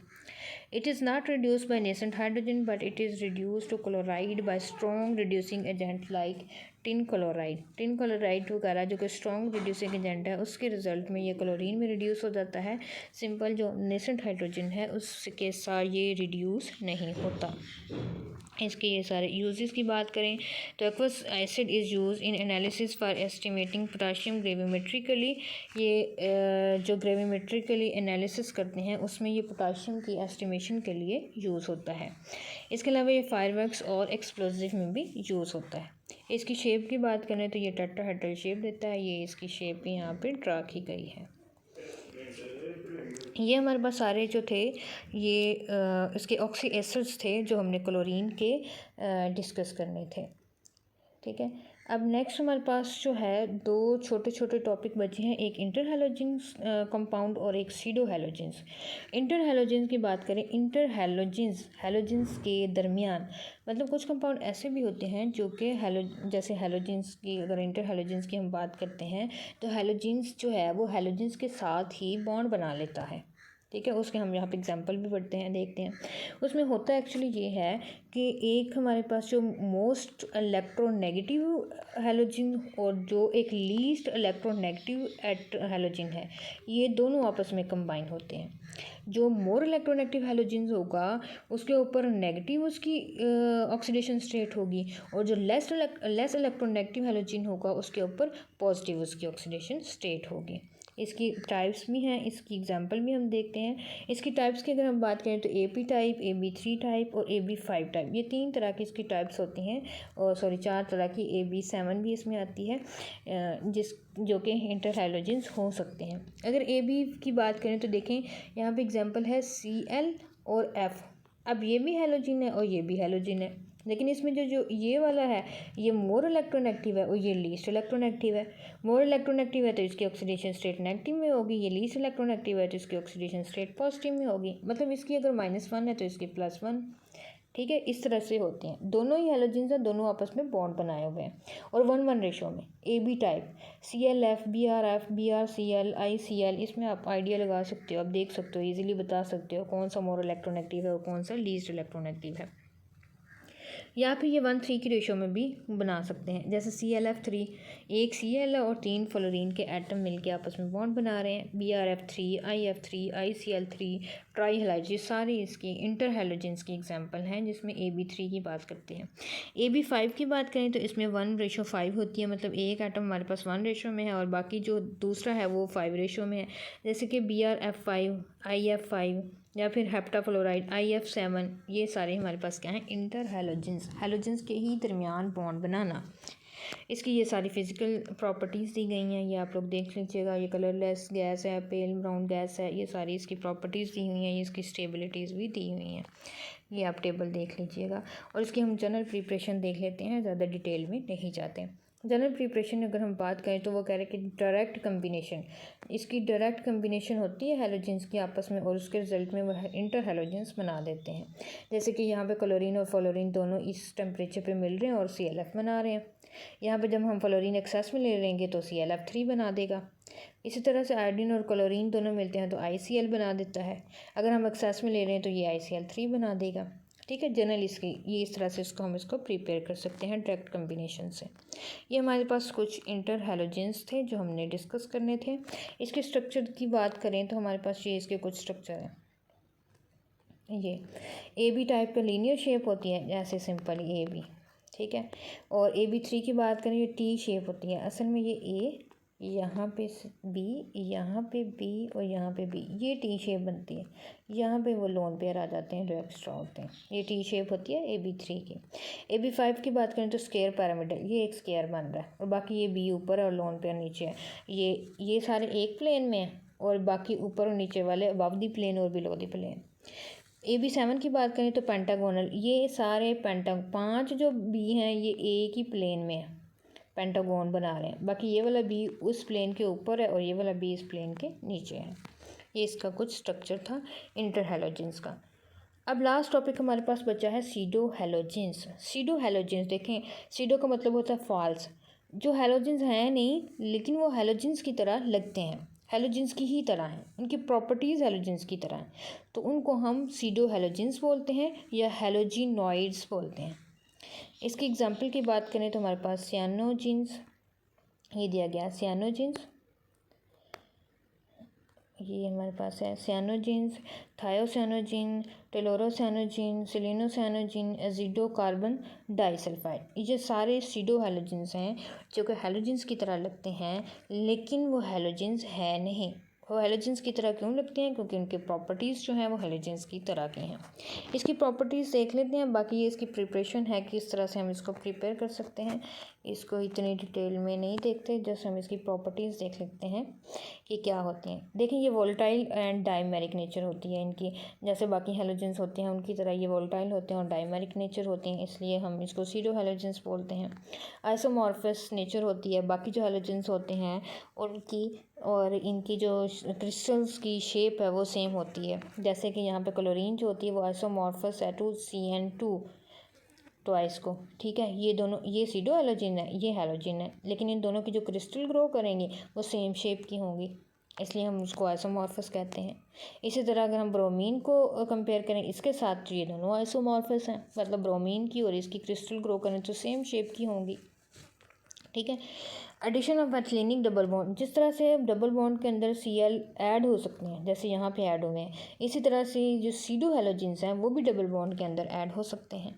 It is not reduced by nascent hydrogen, but it is reduced to chloride by strong reducing agent like tin chloride. Tin chloride वगैरह जो कि स्ट्रॉन्ग रिड्यूसिंग एजेंट है उसके रिजल्ट में ये क्लोरीन में रिड्यूस हो जाता है। सिंपल जो नेसेंट हाइड्रोजन है उसके साथ ये रिड्यूस नहीं होता। इसके ये सारे यूजेस की बात करें तो aqueous acid is used in analysis for estimating potassium gravimetrically. ये जो ग्रेविमेट्रिकली एनालिसिस करते हैं उसमें ये पोटाशियम की एस्टिमेशन के लिए यूज़ होता है। इसके अलावा ये फायरवर्क्स और एक्सप्लोजिव में भी यूज़ होता है। इसकी शेप की बात करें तो ये टेट्राहेड्रल शेप देता है। ये इसकी शेप भी यहाँ पे ड्रा की गई है। ये हमारे पास सारे जो थे ये इसके ऑक्सी एसिड्स थे जो हमने क्लोरीन के डिस्कस करने थे। ठीक है, अब नेक्स्ट हमारे पास जो है दो छोटे छोटे टॉपिक बचे हैं, एक इंटर हैलोजेंस कंपाउंड और एक सीडो हैलोजेंस। इंटर हैलोजेंस की बात करें, इंटर हैलोजेंस के दरमियान मतलब कुछ कंपाउंड ऐसे भी होते हैं जो कि जैसे हैलोजेंस की, अगर इंटर हैलोजेंस की हम बात करते हैं तो हैलोजेंस जो है वो हैलोजेंस के साथ ही बॉन्ड बना लेता है। ठीक है, उसके हम यहाँ पे एग्जांपल भी पढ़ते हैं, देखते हैं। उसमें होता एक्चुअली ये है कि एक हमारे पास जो मोस्ट इलेक्ट्रोनेगेटिव हैलोजन और जो एक लीस्ट इलेक्ट्रोनेगेटिव हैलोजन है, ये दोनों आपस में कंबाइन होते हैं। जो मोर इलेक्ट्रोनेगेटिव हैलोजन होगा उसके ऊपर नेगेटिव उसकी ऑक्सीडेशन स्टेट होगी, और जो लेस इलेक्ट्रोनेगेटिव हैलोजन होगा उसके ऊपर पॉजिटिव उसकी ऑक्सीडेशन स्टेट होगी। इसकी टाइप्स भी हैं, इसकी एग्जांपल भी हम देखते हैं। इसकी टाइप्स की अगर हम बात करें तो AB टाइप, AB3 टाइप और AB5 टाइप, ये 3 तरह की इसकी टाइप्स होती हैं। और 4 तरह की AB7 भी इसमें आती है जो कि इंटर हैलोजेंस हो सकते हैं। अगर AB की बात करें तो देखें यहाँ पे एग्जांपल है Cl और F। अब ये भी हैलोजन है और ये भी हैलोजन है, लेकिन इसमें जो ये वाला है ये मोर इलेक्ट्रोनेगेटिव है और ये लीस्ट इलेक्ट्रोनेगेटिव है। मोर इलेक्ट्रोनेगेटिव है तो इसकी ऑक्सीडेशन स्टेट नेगेटिव में होगी, ये लीस्ट इलेक्ट्रोनेगेटिव है तो इसकी ऑक्सीडेशन स्टेट पॉजिटिव में होगी। मतलब इसकी अगर -1 है तो इसकी +1। ठीक है, इस तरह से होते हैं। दोनों ही हैलोजेंस हैं, दोनों आपस में बॉन्ड बनाए हुए हैं और 1:1 रेशो में। AB type ClF, BrF, BrCl, ICl, इसमें आप आइडिया लगा सकते हो, आप देख सकते हो, ईजिली बता सकते हो कौन सा मोर इलेक्ट्रोनेगेटिव है और कौन सा लीस्ट इलेक्ट्रोनेगेटिव है। या फिर ये 1:3 की रेशो में भी बना सकते हैं। जैसे ClF3, एक Cl और 3 फ्लोरीन के एटम मिलके आपस में बॉन्ड बना रहे हैं। BrF3, IF3, ICl3, try halide, ये सारी इसकी इंटर हैलोजेंस की एग्जांपल हैं जिसमें AB3 की बात करते हैं। AB5 की बात करें तो इसमें 1:5 होती है, मतलब एक एटम हमारे पास 1 रेशो में है और बाकी जो दूसरा है वो 5 रेशो में है। जैसे कि BrF5, IF5 या फिर हेप्टाफ्लोराइड IF7, ये सारे हमारे पास क्या हैं, इंटर हैलोजेंस के ही दरमियान बॉन्ड बनाना। इसकी ये सारी फिज़िकल प्रॉपर्टीज़ दी गई हैं, ये आप लोग देख लीजिएगा। ये कलरलेस गैस है, पेल ब्राउन गैस है, ये सारी इसकी प्रॉपर्टीज़ दी हुई हैं, ये इसकी स्टेबिलिटीज़ भी दी हुई हैं, ये आप टेबल देख लीजिएगा। और इसकी हम जनरल प्रिपरेशन देख लेते हैं, ज़्यादा डिटेल में नहीं जाते। जनरल प्रिपरेशन अगर हम बात करें तो वो कह रहे हैं कि डायरेक्ट कम्बिनेशन, इसकी डायरेक्ट कम्बिनेशन होती है हैलोजेंस की आपस में और उसके रिजल्ट में वह इंटर हैलोजेंस बना देते हैं। जैसे कि यहाँ पे क्लोरीन और फ्लोरीन दोनों इस टेम्परेचर पे मिल रहे हैं और ClF बना रहे हैं। यहाँ पे जब हम फ्लोरीन एक्सेस में ले लेंगे तो ClF3 बना देगा। इसी तरह से आयोडीन और क्लोरीन दोनों मिलते हैं तो ICl बना देता है। अगर हम एक्सेस में ले रहे हैं तो ये ICl3 बना देगा। ठीक है, जनरल इसकी ये इस तरह से हम इसको प्रिपेयर कर सकते हैं डायरेक्ट कम्बिनेशन से। ये हमारे पास कुछ इंटर हैलोजेंस थे जो हमने डिस्कस करने थे। इसके स्ट्रक्चर की बात करें तो हमारे पास ये इसके कुछ स्ट्रक्चर हैं। ये AB टाइप का लीनियर शेप होती है, जैसे सिंपल AB। ठीक है, और AB3 की बात करें ये T शेप होती है। असल में ये A, यहाँ पे B, यहाँ पे B और यहाँ पे B, ये T शेप बनती है। यहाँ पे वो लोन पेयर आ जाते हैं जो एक्स्ट्रा होते हैं, ये T शेप होती है AB3 की। AB5 की बात करें तो स्क्वायर पिरामिडल, ये एक स्क्वायर बन रहा है और बाकी ये B ऊपर है और लोन पेयर नीचे है। ये सारे एक प्लेन में हैं और बाकी ऊपर और नीचे वाले अबव दी प्लेन और बिलो दी प्लेन। AB7 की बात करें तो पेंटागोनल, ये सारे 5 जो B हैं ये एक ही प्लेन में है, पेंटागोन बना रहे हैं। बाकी ये वाला B उस प्लेन के ऊपर है और ये वाला B इस प्लेन के नीचे है। ये इसका कुछ स्ट्रक्चर था इंटर हैलोजेंस का। अब लास्ट टॉपिक हमारे पास बचा है सीडो हैलोजेंस। सीडो हैलोजेंस देखें, सीडो का मतलब होता है फॉल्स, जो हैलोजेंस हैं नहीं लेकिन वो हैलोजेंस की तरह लगते हैं, हैलोजेंस की ही तरह हैं, उनकी प्रॉपर्टीज़ हैलोजेंस की तरह हैं, तो उनको हम सीडो हैलोजेंस बोलते हैं या हैलोजिनॉइड्स बोलते हैं। इसकी एग्जांपल की बात करें तो हमारे पास सियानोजिन्स, ये दिया गया सियानोजिन्स, ये हमारे पास है सियानोजिन्स, थायोसियानोजिन, टेलोरोसियानोजिन, सेलेनोसियानोजिन, एजिडो कार्बन डाइसल्फाइड, ये सारे सीडो हैलोजेंस हैं जो कि हैलोजेंस की तरह लगते हैं लेकिन वो हैलोजेंस है नहीं। वो हैलोजेंस की तरह क्यों लगते हैं? क्योंकि उनके प्रॉपर्टीज़ जो हैं वो हैलोजेंस की तरह की हैं। इसकी प्रॉपर्टीज़ देख लेते हैं, बाकी ये इसकी प्रिपरेशन है किस तरह से हम इसको प्रिपेयर कर सकते हैं, इसको इतनी डिटेल में नहीं देखते, जस्ट हम इसकी प्रॉपर्टीज़ देख लेते हैं कि क्या होती हैं। देखिए ये वोलेटाइल एंड डाइमेरिक नेचर होती है इनकी, जैसे बाकी हैलोजेंस होते हैं उनकी तरह ये वोलेटाइल होते हैं और डाइमेरिक नेचर होती हैं, इसलिए हम इसको सीडो हैलोजेंस बोलते हैं। आइसोमॉर्फस नेचर होती है, बाकी जो हैलोजेंस होते हैं उनकी और इनकी जो क्रिस्टल्स की शेप है वो सेम होती है, जैसे कि यहाँ पे क्लोरीन जो होती है वो आइसोमॉर्फस है टू CN2 ट्वाइस को, ठीक है। ये दोनों, ये सीडो हैलोजन है, ये हैलोजन है, लेकिन इन दोनों की जो क्रिस्टल ग्रो करेंगे वो सेम शेप की होंगी, इसलिए हम उसको आइसोमॉर्फस कहते हैं। इसी तरह अगर हम ब्रोमीन को कंपेयर करें इसके साथ तो ये दोनों आइसोमॉर्फस हैं, मतलब ब्रोमीन की और इसकी क्रिस्टल ग्रो करें तो सेम शेप की होंगी, ठीक है। एडिशन ऑफ एथिलीनिक डबल बॉन्ड, जिस तरह से डबल बॉन्ड के अंदर Cl ऐड हो सकते हैं जैसे यहाँ पे ऐड हुए हैं, इसी तरह से जो सीडो हैलोजेंस हैं वो भी डबल बॉन्ड के अंदर ऐड हो सकते हैं।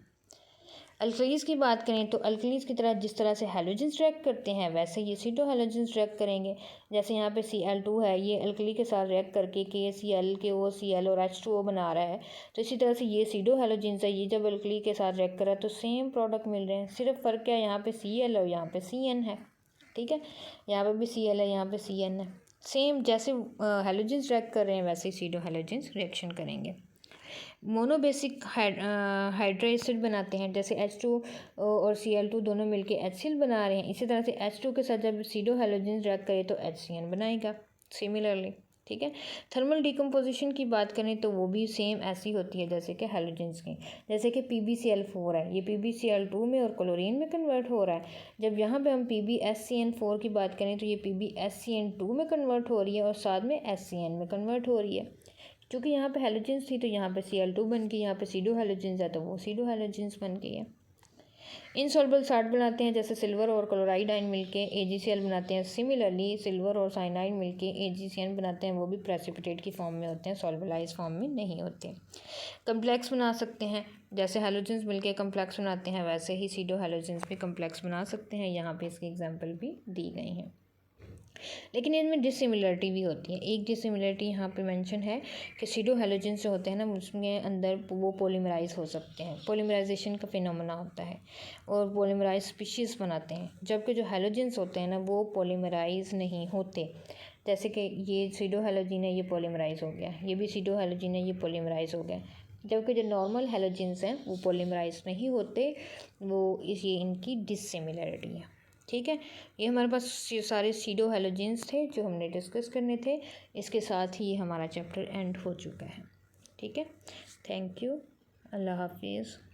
अल्कलीज की बात करें तो अल्कलीज की तरह जिस तरह से हैलोजेंस रिएक्ट करते हैं वैसे ये सीडो हैलोजेंस रिएक्ट करेंगे, जैसे यहाँ पे Cl2 है, ये अल्कली के साथ रिएक्ट करके KCl KOCl और H2O बना रहा है, तो इसी तरह से ये सीडो हैलोजेंस है, ये जब अल्कली के साथ रिएक्ट कर रहा है तो सेम प्रोडक्ट मिल रहे हैं, सिर्फ फ़र्क क्या है, यहाँ पे Cl और यहाँ पे Cn है, ठीक है। यहाँ पे भी Cl है, यहाँ पे Cn है, सेम जैसे हैलोजेंस रिएक्ट कर रहे हैं वैसे ही सीडो हैलोजेंस रिएक्शन करेंगे। मोनोबेसिक हाइड्रा एसिड बनाते हैं, जैसे H2 और Cl2 दोनों मिलके HCl बना रहे हैं, इसी तरह से H2 के साथ जब सीडो हैलोजेंस रिएक्ट करे तो HCN बनाएगा सिमिलरली, ठीक है। थर्मल डिकम्पोजिशन की बात करें तो वो भी सेम ऐसी होती है जैसे कि हैलोजेंस की, जैसे कि PbCl4 है, ये PbCl2 में और क्लोरीन में कन्वर्ट हो रहा है, जब यहाँ पे हम PbSCN4 की बात करें तो ये PbSCN2 में कन्वर्ट हो रही है और साथ में SCN में कन्वर्ट हो रही है, क्योंकि यहाँ पे हैलोजेंस थी तो यहाँ पे Cl2 बन गई, यहाँ पे सीडो हैलोजेंस है तो वो सीडो हैलोजेंस बन गई है। इनसॉल्युबल साल्ट बनाते हैं, जैसे सिल्वर और क्लोराइड आयन मिलके AgCl बनाते हैं, सिमिलरली सिल्वर और साइनाइड मिलके AgCN बनाते हैं, वो भी प्रेसिपिटेट की फॉर्म में होते हैं, सॉल्युबलाइज फॉर्म में नहीं होते। कम्प्लेक्स बना सकते हैं, जैसे हैलोजेंस मिलके कम्प्लेक्स बनाते हैं वैसे ही सीडो हैलोजेंस भी कम्प्लेक्स बना सकते हैं, यहाँ पे इसकी एग्जाम्पल भी दी गई हैं। लेकिन इनमें डिसिमिलरिटी भी होती है। एक डिसिमिलरिटी यहाँ पे मेंशन है कि सीडो हैलोजेंस जो होते हैं ना उसमें अंदर वो पॉलीमराइज हो सकते हैं, पॉलीमराइजेशन का फिनोमेना होता है और पॉलीमराइज स्पीशीज़ बनाते हैं, जबकि जो हैलोजेंस होते हैं ना वो पॉलीमराइज नहीं होते, जैसे कि ये सीडो हैलोजन है ये पॉलीमराइज हो गया, ये भी सीडो हैलोजन है ये पॉलीमराइज हो गया, जबकि जो नॉर्मल हैलोजेंस हैं वो पॉलीमराइज नहीं होते, वो ये इनकी डिसिमिलरिटी है, ठीक है। ये हमारे पास सारे सीडो हैलोजेंस थे जो हमने डिस्कस करने थे, इसके साथ ही हमारा चैप्टर एंड हो चुका है, ठीक है। थैंक यू, अल्लाह हाफिज़।